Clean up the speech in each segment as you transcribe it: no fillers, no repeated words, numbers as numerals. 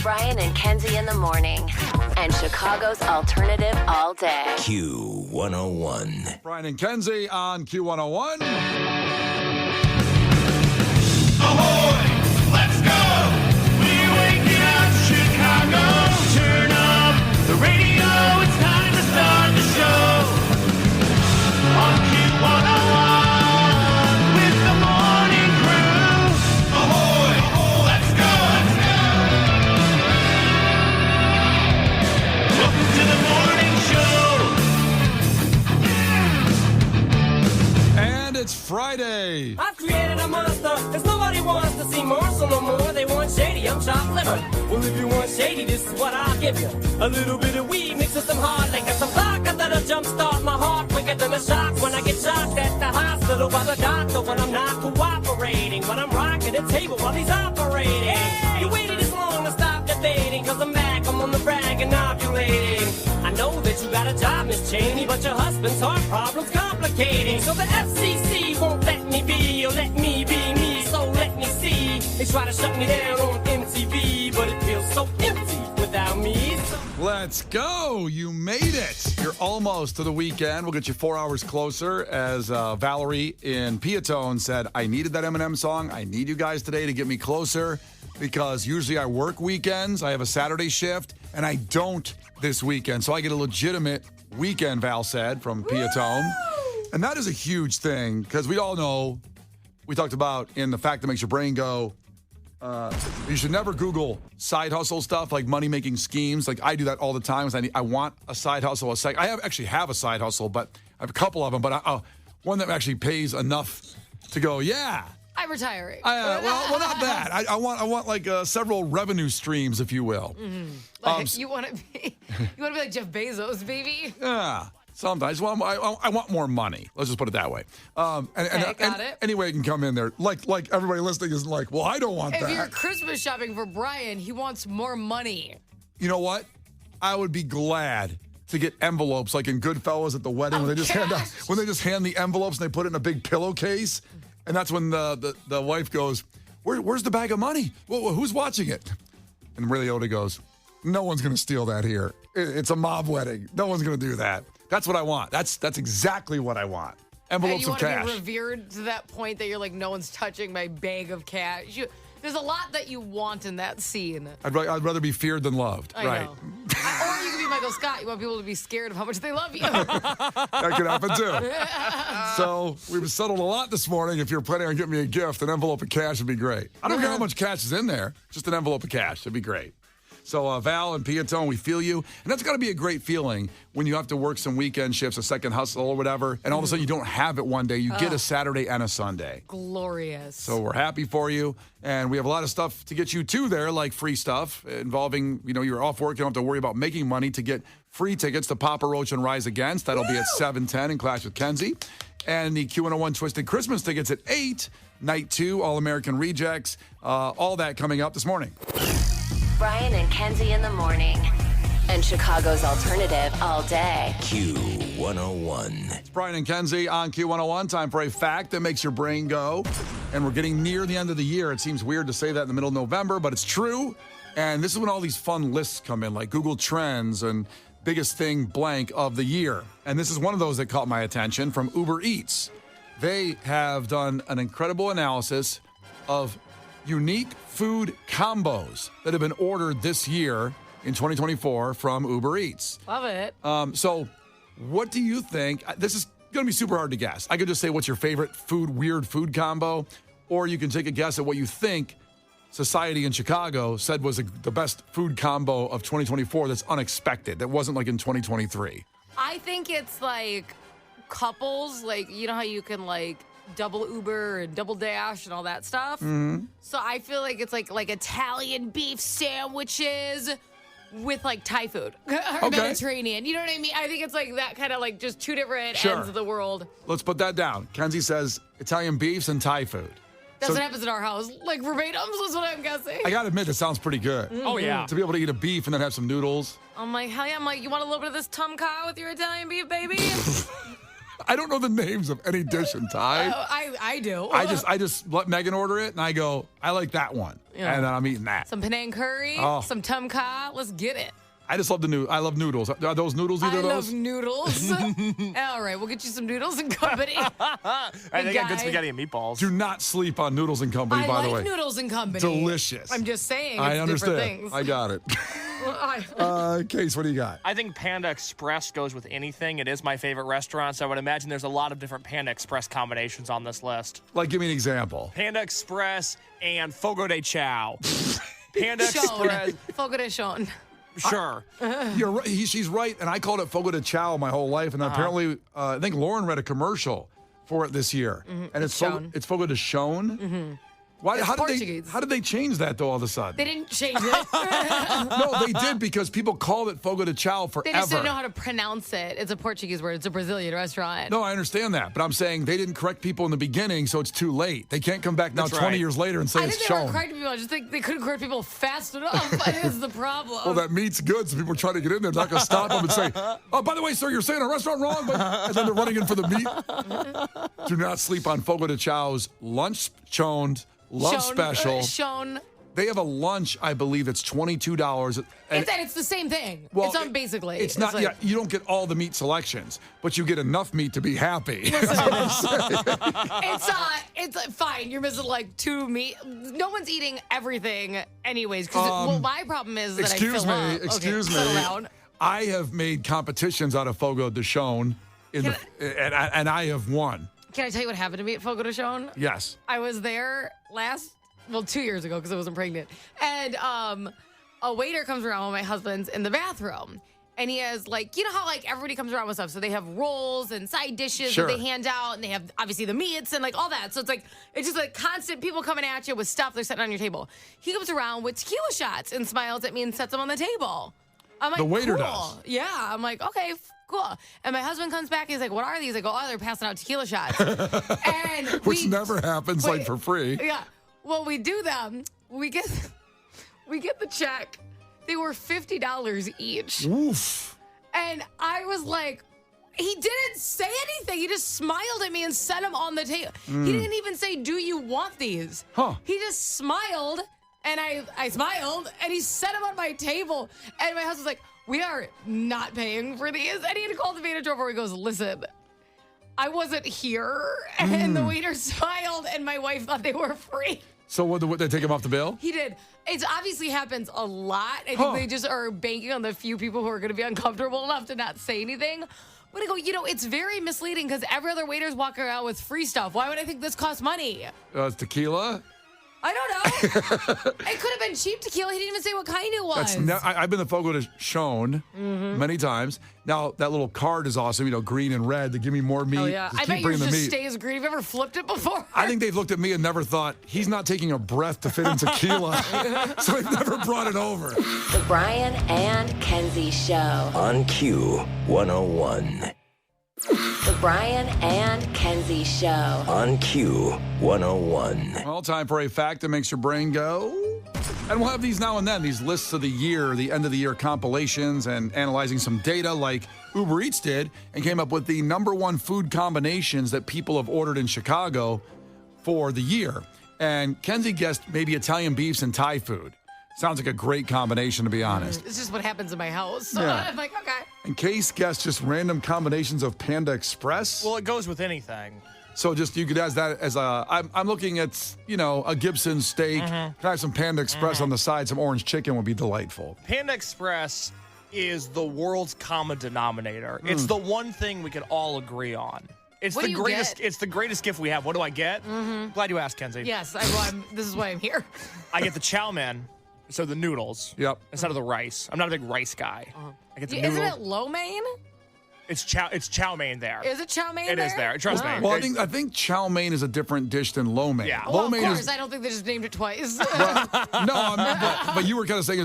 Brian and Kenzie in the morning. And Chicago's alternative all day. Q101. Brian and Kenzie on Q101. Ahoy! Let's go! We're waking up Chicago. Turn up the radio. It's time to start the show. On Q101 with the morning crew. Ahoy! Let's go! Welcome to the morning show. And it's Friday. I've created a monster, cause nobody wants to see more, so no more. They want shady, I'm chopped liver. Well, if you want shady, this is what I'll give you. A little bit of weed mixed with some hard liquor, some vodka that'll jumpstart my heart quicker than a shock when I get shocked at the hospital by the doctor when I'm not cooperating. When I'm rocking the table while he's operating. Hey! You waited this long to stop debating, cause I'm back, I'm on the brag and ovulating. I know that you got a job, Miss Cheney, but your husband's heart problem's complicating. So the FCC won't let me be, or let me be me, so let me see. They try to shut me down on MTV, but it feels so empty without me. Let's go. You made it. You're almost to the weekend. We'll get you 4 hours closer. As Valerie in Piatone said, I needed that Eminem song. I need you guys today to get me closer because usually I work weekends. I have a Saturday shift, and I don't this weekend. So I get a legitimate weekend, Val said, from Piatone. And that is a huge thing because we all know, we talked about in the fact that makes your brain go, you should never Google side hustle stuff like money-making schemes. Like I do that all the time. I want a side hustle. I actually have a side hustle, but I have a couple of them. But one that actually pays enough to go, yeah. I'm retiring. Well, not that. I want like several revenue streams, if you will. Mm-hmm. Like you want to be like Jeff Bezos, baby. Yeah. Sometimes. Well, I want more money. Let's just put it that way. Got it. Anyway, you can come in there. Like everybody listening is like, well, I don't want that. If you're Christmas shopping for Brian, he wants more money. You know what? I would be glad to get envelopes like in Goodfellas at the wedding when they just hand the envelopes and they put it in a big pillowcase. And that's when the wife goes, where's the bag of money? Well, who's watching it? And Ray Liotta goes, no one's going to steal that here. It's a mob wedding. No one's going to do that. That's what I want. That's exactly what I want. Envelopes of cash. You want to be revered to that point that you're like, no one's touching my bag of cash. There's a lot that you want in that scene. I'd rather be feared than loved. I know. Or you could be Michael Scott. You want people to be scared of how much they love you. That could happen too. So we've settled a lot this morning. If you're planning on getting me a gift, an envelope of cash would be great. I don't care how much cash is in there. Just an envelope of cash. It'd be great. So Val and Piatone, we feel you. And that's got to be a great feeling when you have to work some weekend shifts, a second hustle or whatever, and all of a sudden you don't have it one day. You get a Saturday and a Sunday. Glorious. So we're happy for you. And we have a lot of stuff to get you to there, like free stuff involving, you're off work. You don't have to worry about making money to get free tickets to Papa Roach and Rise Against. That'll be at 7:10 in Clash with Kenzie. And the Q101 Twisted Christmas tickets at 8. Night 2, All-American Rejects. All that coming up this morning. Brian and Kenzie in the morning. And Chicago's alternative all day. Q101. It's Brian and Kenzie on Q101. Time for a fact that makes your brain go. And we're getting near the end of the year. It seems weird to say that in the middle of November, but it's true. And this is when all these fun lists come in, like Google Trends and biggest thing blank of the year. And this is one of those that caught my attention from Uber Eats. They have done an incredible analysis of unique food combos that have been ordered this year in 2024 from Uber Eats. Love it. So what do you think? This is going to be super hard to guess. I could just say what's your favorite weird food combo, or you can take a guess at what you think society in Chicago said was the best food combo of 2024 that's unexpected, that wasn't like in 2023. I think it's like couples, like, you know how you can like double Uber and double dash and all that stuff. Mm-hmm. So I feel like it's like Italian beef sandwiches with like Thai food or Mediterranean. You know what I mean? I think it's like that kind of like just two different ends of the world. Let's put that down. Kenzie says Italian beefs and Thai food. That's what happens in our house. Like verbatims is what I'm guessing. I got to admit, it sounds pretty good. Mm-hmm. Oh, yeah. To be able to eat a beef and then have some noodles. I'm like, hell yeah. I'm like, you want a little bit of this tom kha with your Italian beef, baby? I don't know the names of any dish in Thai. I do. I just let Megan order it, and I go, I like that one, Yeah. and then I'm eating that. Some Penang curry, Oh. some Tom Kha. Let's get it. I just love I love noodles. Are those noodles? Either I of those? love noodles. All right, we'll get you some noodles and company. I think guy. good spaghetti and meatballs. Do not sleep on Noodles and Company, I by like the way. noodles and company. Delicious. I'm just saying. It's I understand. Different things. I got it. Case, what do you got? I think Panda Express goes with anything. It is my favorite restaurant, so I would imagine there's a lot of different Panda Express combinations on this list. Like, give me an example. Panda Express and Fogo de Chao. Panda Sean. Express, Fogo de Sean. sure. You're right. She's right, and I called it Fogo de Chao my whole life, and then apparently, I think Lauren read a commercial for it this year, and it's Shown. Fogo de Shone. Why? It's How did they? Portuguese. How did they change that though? All of a sudden, They didn't change it. no, they did because people called it Fogo de Chao forever. They just didn't know how to pronounce it. It's a Portuguese word. It's a Brazilian restaurant. No, I understand that, but I'm saying they didn't correct people in the beginning, so it's too late. They can't come back now That's 20 right. years later and say I it's think they weren't shown. correcting people. I just think they couldn't correct people fast enough. Is the problem. Well, that meat's good, so people are trying to get in there. They're not going to stop them and say, oh, by the way, sir, you're saying a restaurant wrong, but and then they're running in for the meat. Do not sleep on Fogo de Chao's lunch choned, love special. Shown. They have a lunch, I believe, that's $22. And It's the same thing. well, it's on basically. It's not. like- Yeah, you don't get all the meat selections, but you get enough meat to be happy. It's fine. You're missing like 2 meat. No one's eating everything anyways. Because my problem is that I fill up. Okay, Excuse me. settle down. I have made competitions out of Fogo de Chão, and I have won. Can I tell you what happened to me at Fogo de Chão? Yes. I was there 2 years ago because I wasn't pregnant. And a waiter comes around when my husband's in the bathroom. And he has like, you know how like everybody comes around with stuff. So they have rolls and side dishes Sure. that they hand out. And they have obviously the meats and like all that. So it's just like constant people coming at you with stuff they're setting on your table. He comes around with tequila shots and smiles at me and sets them on the table. I'm like, The waiter cool. does. Yeah. I'm like, okay, cool. And my husband comes back and he's like, what are these? I go, oh, they're passing out tequila shots. And Which never happens like for free. Yeah. Well, we do them. We get the check. They were $50 each. Oof. And I was like, he didn't say anything. He just smiled at me and set them on the table. He didn't even say, do you want these? Huh. He just smiled, and I smiled, and he set them on my table. And my husband's like, we are not paying for these. And he had to call the manager over. He goes, listen, I wasn't here. And the waiter smiled, and my wife thought they were free. So what they take him off the bill? He did. It obviously happens a lot. I think Huh. they just are banking on the few people who are going to be uncomfortable enough to not say anything. But I go, it's very misleading because every other waiter's walking around with free stuff. Why would I think this costs money? Tequila? I don't know. It could have been cheap tequila. He didn't even say what kind it was. I've been to Fogo de Chão many times. Now, that little card is awesome, green and red to give me more meat. Oh, yeah. Just I keep bet yours bringing the just meat. stays green. Have you ever flipped it before? I think they've looked at me and never thought, he's not taking a breath to fit in tequila. So they've never brought it over. The Brian and Kenzie Show. On Q 101. The Brian and Kenzie Show. On Q 101. Well, time for a fact that makes your brain go. And we'll have these now and then, these lists of the year, the end of the year compilations, and analyzing some data like Uber Eats did and came up with the #1 food combinations that people have ordered in Chicago for the year. And Kenzie guessed maybe Italian beefs and Thai food. Sounds like a great combination, to be honest. It's just what happens in my house. So Yeah. I'm like, okay. And Case guessed just random combinations of Panda Express. Well, it goes with anything. So just you could ask that as I'm looking at, a Gibson steak. Can I have some Panda Express on the side? Some orange chicken would be delightful. Panda Express is the world's common denominator. It's the one thing we can all agree on. It's What the do you greatest. get? It's the greatest gift we have. What do I get? Glad you asked, Kenzie. Yes, this is why I'm here. I get the chow mein, so the noodles. Yep. Instead of the rice. I'm not a big rice guy. I get the Isn't noodles. it lo mein? It's chow mein there. Is it chow mein It is there. Trust me. Well, I think chow mein is a different dish than lo mein. Yeah. Well, Lo of mein course. is I don't think they just named it twice. but you were kind of saying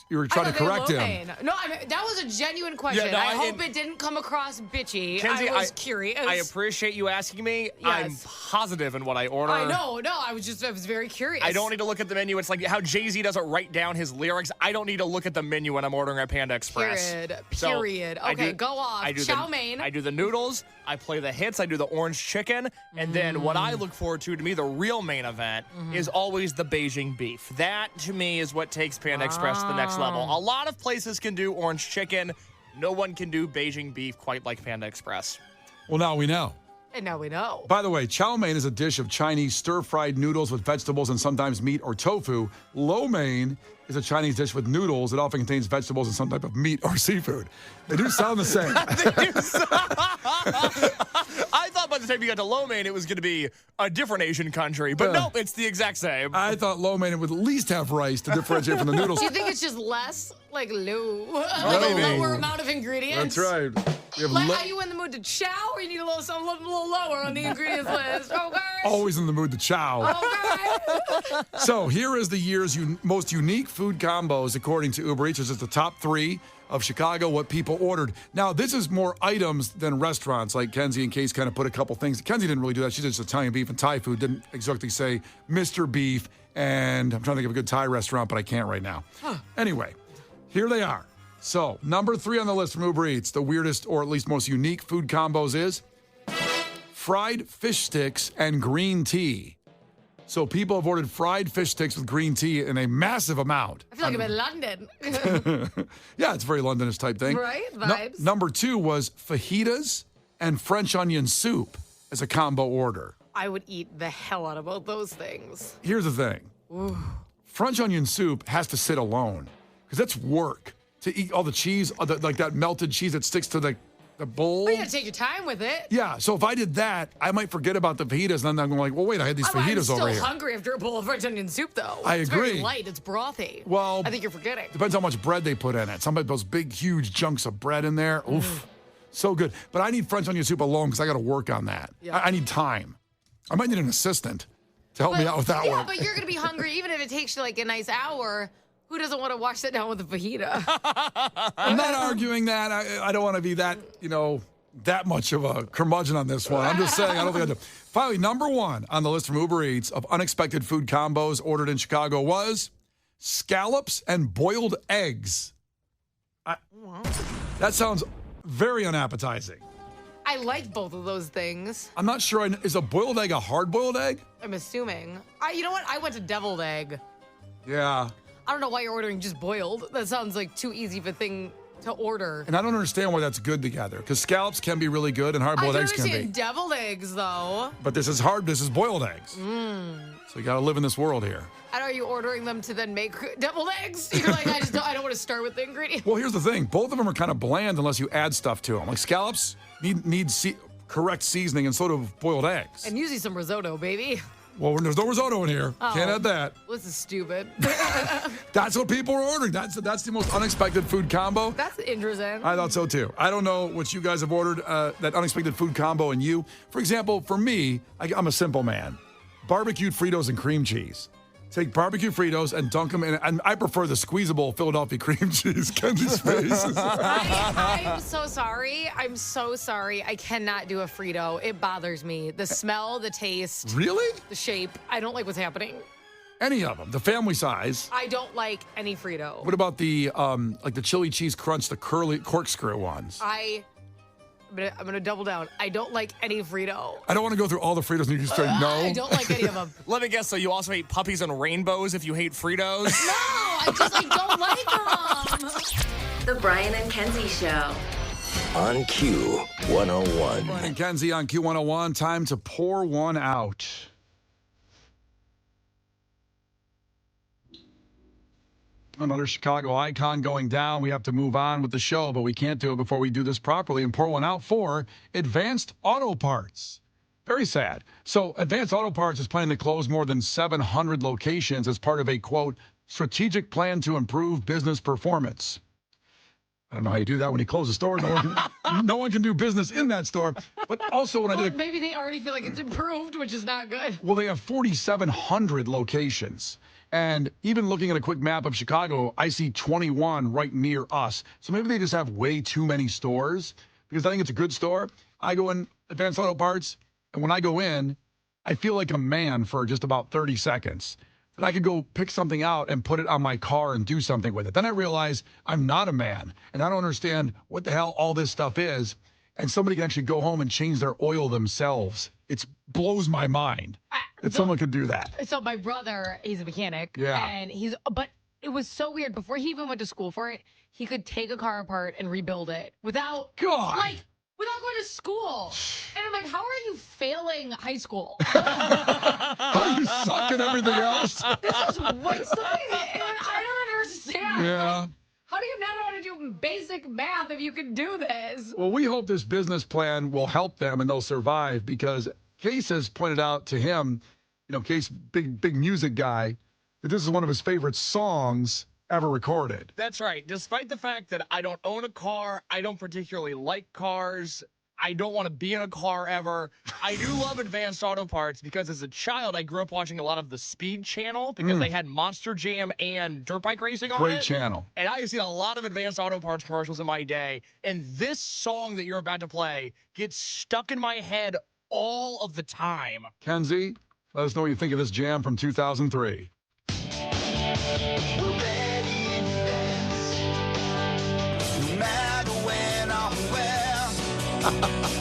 you were trying to correct him. No, that was a genuine question. Yeah, no, I hope it didn't come across bitchy. Kenzie, I was curious. I appreciate you asking me. Yes. I'm positive in what I order. I know. No, I was very curious. I don't need to look at the menu. It's like how Jay-Z doesn't write down his lyrics. I don't need to look at the menu when I'm ordering at Panda Express. Period. So, Period. I Okay, do Go off. Chow mein. I do the noodles. I play the hits. I do the orange chicken. And then what I look forward to me, the real main event, is always the Beijing beef. That, to me, is what takes Panda Express to the next level. A lot of places can do orange chicken. No one can do Beijing beef quite like Panda Express. Well, now we know. And now we know. By the way, chow mein is a dish of Chinese stir-fried noodles with vegetables and sometimes meat or tofu. Lo mein is a Chinese dish with noodles. It often contains vegetables and some type of meat or seafood. They do sound the same. I thought by the time you got to lo mein, it was going to be a different Asian country. But nope, it's the exact same. I thought lo mein would at least have rice to differentiate from the noodles. Do you think it's just less like low? Like a lower amount of ingredients? That's right. Like, are you in the mood to chow, or you need something a little lower on the ingredients list? Okay. Always in the mood to chow. Okay. So here is the year's most unique food combos according to Uber Eats. This is the top 3 of Chicago, what people ordered. Now, this is more items than restaurants, like Kenzie and Case kind of put a couple things. Kenzie didn't really do that. She did just Italian beef and Thai food. Didn't exactly say Mr. Beef, and I'm trying to think of a good Thai restaurant, but I can't right now. Anyway, here they are. So, number 3 on the list from Uber Eats, the weirdest or at least most unique food combos is fried fish sticks and green tea. So people have ordered fried fish sticks with green tea in a massive amount. I feel like I'm in London. Yeah, it's a very Londonish type thing. Right? Vibes. Number 2 was fajitas and French onion soup as a combo order. I would eat the hell out of both those things. Here's the thing. French onion soup has to sit alone because that's work. To eat all the cheese, like that melted cheese that sticks to the bowl. But you gotta take your time with it. Yeah, so if I did that, I might forget about the fajitas, and then I'm going like, well, wait, I had these fajitas over here. I'm still hungry after a bowl of French onion soup, though. It's very agree. light. It's brothy. Well, I think you're forgetting. Depends how much bread they put in it. Some of those big, huge chunks of bread in there. Oof, so good. But I need French onion soup alone because I got to work on that. Yeah. I need time. I might need an assistant to help me out with that one. Yeah, but you're gonna be hungry even if it takes you like a nice hour. Who doesn't want to wash that down with a fajita? I'm not arguing that. I don't want to be that, that much of a curmudgeon on this one. I'm just saying, I don't think I do. Finally, number 1 on the list from Uber Eats of unexpected food combos ordered in Chicago was scallops and boiled eggs. That sounds very unappetizing. I like both of those things. I'm not sure. Is a boiled egg a hard-boiled egg? I'm assuming. You know what? I went to deviled egg. Yeah. I don't know why you're ordering just boiled. That sounds like too easy of a thing to order. And I don't understand why that's good together, because scallops can be really good and hard-boiled eggs can be. I understand deviled eggs, though. But this is boiled eggs. So you got to live in this world here. And are you ordering them to then make deviled eggs? You're like, I don't want to start with the ingredients. Well, here's the thing. Both of them are kind of bland unless you add stuff to them. Like scallops need correct seasoning, and so do boiled eggs. And usually some risotto, baby. Well, there's no risotto in here. Can't add that. This is stupid. That's what people are ordering. That's the most unexpected food combo. That's interesting. I thought so, too. I don't know what you guys have ordered, that unexpected food combo in you. For example, for me, I'm a simple man. Barbecued Fritos and cream cheese. Take barbecue Fritos and dunk them in, and I prefer the squeezable Philadelphia cream cheese. Kenzie's face. I'm so sorry. I'm so sorry. I cannot do a Frito. It bothers me. The smell, the taste. Really? The shape. I don't like what's happening. Any of them. The family size. I don't like any Frito. What about the like the chili cheese crunch, the curly corkscrew ones? I'm gonna double down. I don't like any Frito. I don't want to go through all the Fritos and you just say no. I don't like any of them. Let me guess, so you also hate puppies and rainbows if you hate Fritos? No, I don't like them. The Brian and Kenzie Show. On Q101. Brian and Kenzie on Q101. Time to pour one out. Another Chicago icon going down. We have to move on with the show, but we can't do it before we do this properly and pour one out for Advanced Auto Parts. Very sad. So Advanced Auto Parts is planning to close more than 700 locations as part of a, quote, strategic plan to improve business performance. I don't know how you do that when you close a store. No one can do business in that store. But also when I did maybe they already feel like it's improved, which is not good. Well, they have 4,700 locations. And even looking at a quick map of Chicago, I see 21 right near us. So maybe they just have way too many stores, because I think it's a good store. I go in Advanced Auto Parts, and when I go in, I feel like a man for just about 30 seconds. that I could go pick something out and put it on my car and do something with it. Then I realized I'm not a man, and I don't understand what the hell all this stuff is. And somebody can actually go home and change their oil themselves. It blows my mind that someone could do that. So my brother, he's a mechanic. Yeah. And but it was so weird. Before he even went to school for it, he could take a car apart and rebuild it without going to school. And I'm like, how are you failing high school? How you suck at everything else? This is what's something I don't understand. Yeah. How do you not know how to do basic math if you can do this? Well, we hope this business plan will help them and they'll survive, because Case has pointed out to him, Case, big music guy, that this is one of his favorite songs ever recorded. That's right. Despite the fact that I don't own a car, I don't particularly like cars, I don't want to be in a car ever, I do love Advanced Auto Parts because as a child, I grew up watching a lot of the Speed Channel because they had Monster Jam and dirt bike racing on it. Great channel. And I have seen a lot of Advanced Auto Parts commercials in my day, and this song that you're about to play gets stuck in my head all of the time. Kenzie, let us know what you think of this jam from 2003.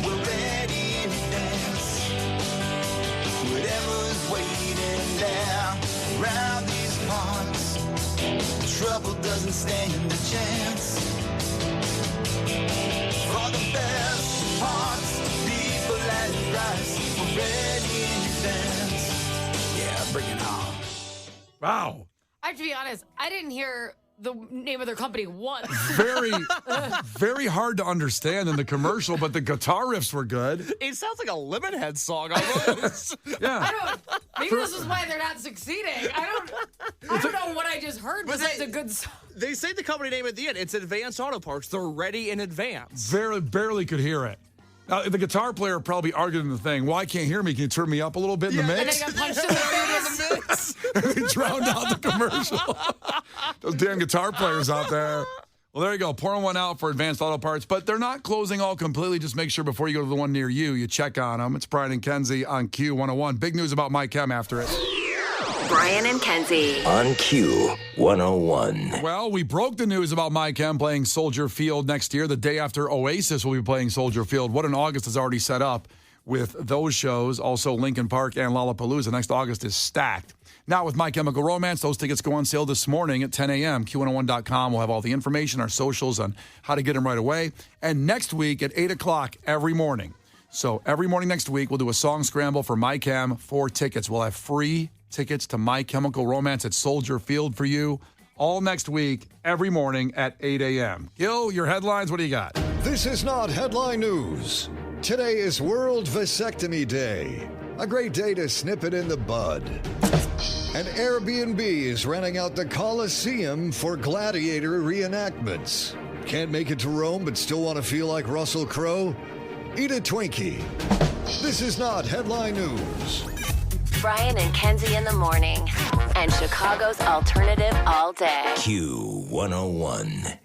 We're ready to dance. Whatever's waiting there around these parts, trouble doesn't stand a chance. For the best parts, people and rice, we're ready to dance. Yeah, bring it on. Wow. I have to be honest, I didn't hear the name of their company once. Very hard to understand in the commercial, but the guitar riffs were good. It sounds like a Lemonhead song almost. Yeah. Maybe this is why they're not succeeding. I don't know what I just heard, but it's a good song. They say the company name at the end. It's Advanced Auto Parts. They're ready in advance. Barely could hear it. The guitar player probably argued in the thing, well, I can't hear me. Can you turn me up a little bit in the And then mix? he got punched in the face. And they drowned out the commercial. Those damn guitar players out there. Well, there you go. Pouring one out for Advanced Auto Parts. But they're not closing all completely. Just make sure before you go to the one near you, you check on them. It's Brian and Kenzie on Q101. Big news about Mike Chem after it. Brian and Kenzie. On Q101. Well, we broke the news about Mike Chem playing Soldier Field next year. The day after Oasis will be playing Soldier Field. What an August is already set up with those shows. Also, Linkin Park and Lollapalooza. Next August is stacked. Now, with My Chemical Romance, those tickets go on sale this morning at 10 a.m. Q101.com. We'll have all the information, our socials on how to get them right away. And next week at 8 o'clock every morning. So every morning next week, we'll do a song scramble for My Chem, 4 tickets. We'll have free tickets to My Chemical Romance at Soldier Field for you all next week, every morning at 8 a.m. Gil, your headlines, what do you got? This is not headline news. Today is World Vasectomy Day. A great day to snip it in the bud. And Airbnb is renting out the Coliseum for gladiator reenactments. Can't make it to Rome but still want to feel like Russell Crowe? Eat a Twinkie. This is not headline news. Brian and Kenzie in the morning. And Chicago's alternative all day. Q101.